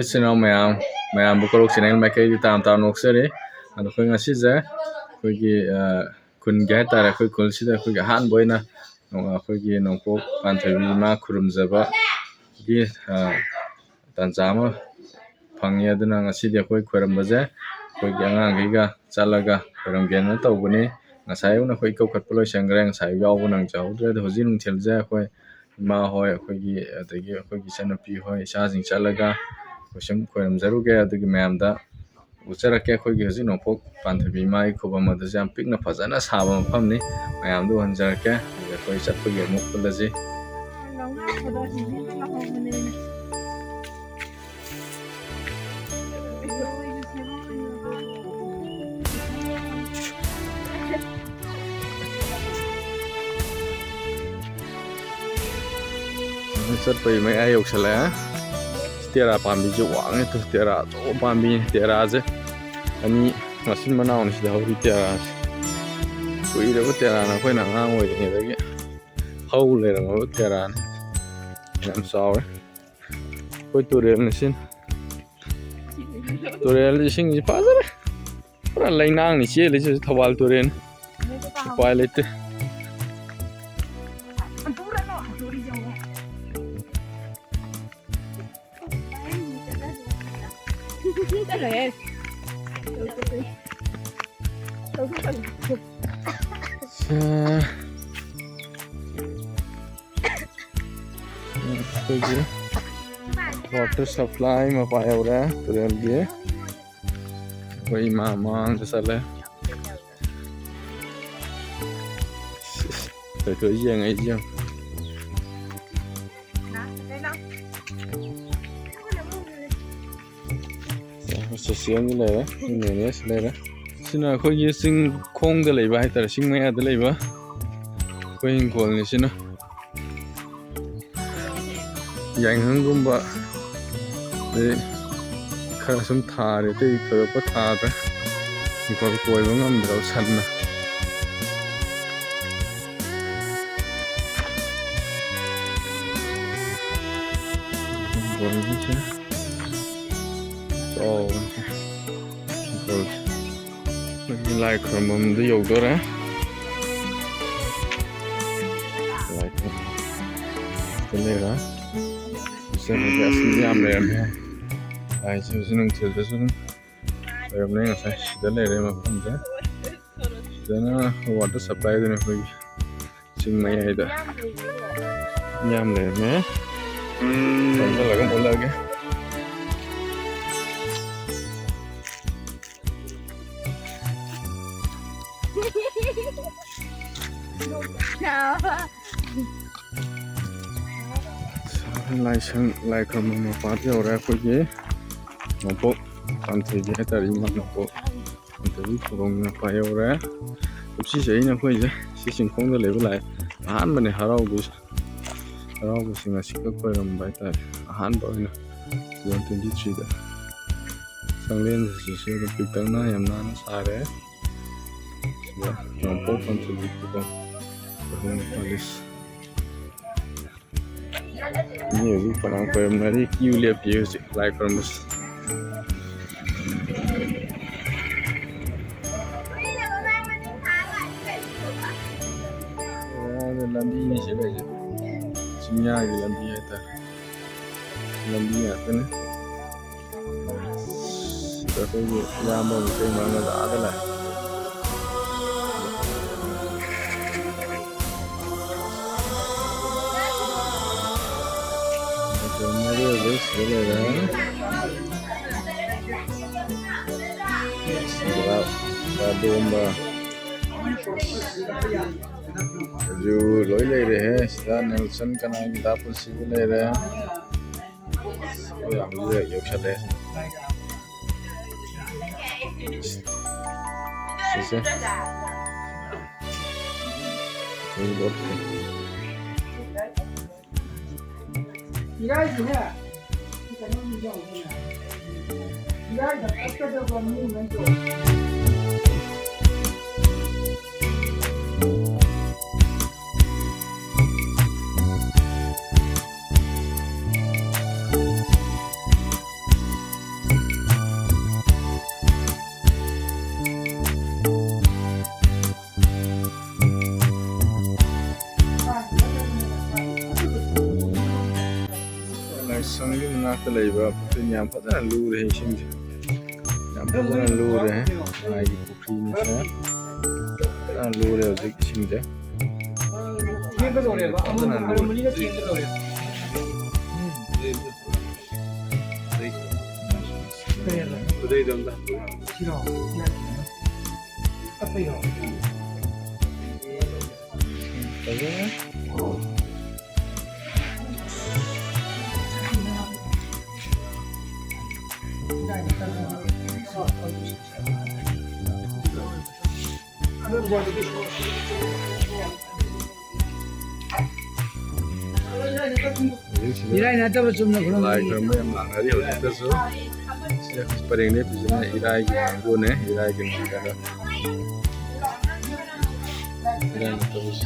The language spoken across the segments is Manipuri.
Hello, sinau mayam bu korouchannel makai tam noksere ado khoi ngasi je khoi gi khun ge tara khoi khul sida khoi ga han boina khoi gi Nongpok PANTHOIBI IMA Khurumjaba gi tanjama phangi aduna ngasi de khoi khoram baje khoi gi angang gi ga chalaga khoram gen na tawbani ngasai una khoi kau khat puloi sangreng ngasai yaw nang jaw dre de hoji nung thel je khoi ma hoi khoi gi adagi khoi gi sanapi hoi sa jing chalaga kusum khoram jaruge adagi mayamda ucharake khoi gi hoji Nongpok PANTHOIBI IMA khobam adu jam pikna phajana saba mafamni mayamdu hanjarake khoi chatpagi muk pulaji chatpai mai ayok sala tera pambi jo wang to tera to pambi tera je ani masin manaw ni da hori tera kui re tera na khoi na ngang oi ni da gi hau le ra ngo tera am sorry koi turel ni sin turel sing ji pa ra pura lainang ni che le je thawal turen pai lete water supply ma paya ora turel ge koi mamang sale to yang ai jang siang ni le ni ne le ra sina khoi gi sing khong da leiba hai tar sing mai da leiba khoi hing khol ni sina yang hang gumba de khara sum thare te khara pa tha da ni ko koi ba ngam da san na bor ni cha oh lại khỏi mầm đi dầu đó lại cái này đó xem cái gì làm này em ai chịu xin ông chịu cho xin em này là cái này mà không thế thế nó water supply rồi này xin mấy ai đó nhám này nhé còn cái là cái một lời cái lại không mà phát ra ra khối gì Nongpok PANTHOIBI hay tari mà Nongpok PANTHOIBI khurung na phải ra cũng chỉ vậy nha khối gì chỉ sinh không được lấy lại ahan mà này harau bu sinh là sinh khối làm bài tài ahan bao nhiêu 23 đó sang lên chỉ số được bị tăng na em na nó sai đấy Nongpok PANTHOIBI khurung police nhiều lúc còn đang quay mà đi kêu liệp nhiều sự lại còn một làm đi như thế này chim nhai thì làm đi hay ta làm đi à cái này rồi cái gì ra một cái mà nó đã thế này đây là ra đôm mà dù lối đây đấy ra Nelson cái này người ta cũng xí đây đấy làm gì vậy yêu thật đấy xí संगी मनाक लेबा पुखरी याम फजना लूर है सिंग याम फजना लूर है आई पुखरी नि से लूर है जिक सिंग जे Irai na tahu cuma kurang. Lai kerana yang langgar itu kita so, sejak seperti ini biasanya irai ganggu nih, irai ganggu ada. Irai terus.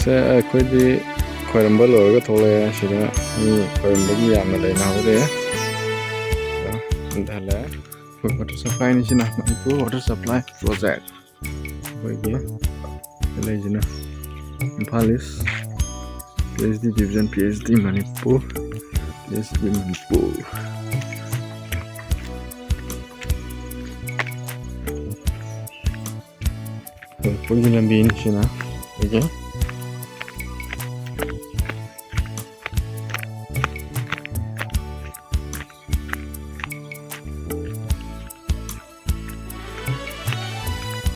Saya aku di koroumbaba lor ke thole sida ni koroumbaba yam na le na hore entah lah water supply ni sina Manipur water supply project bagi le jina Impalis PhD division PhD Manipur PhD Manipur pergi lambi ni sina okay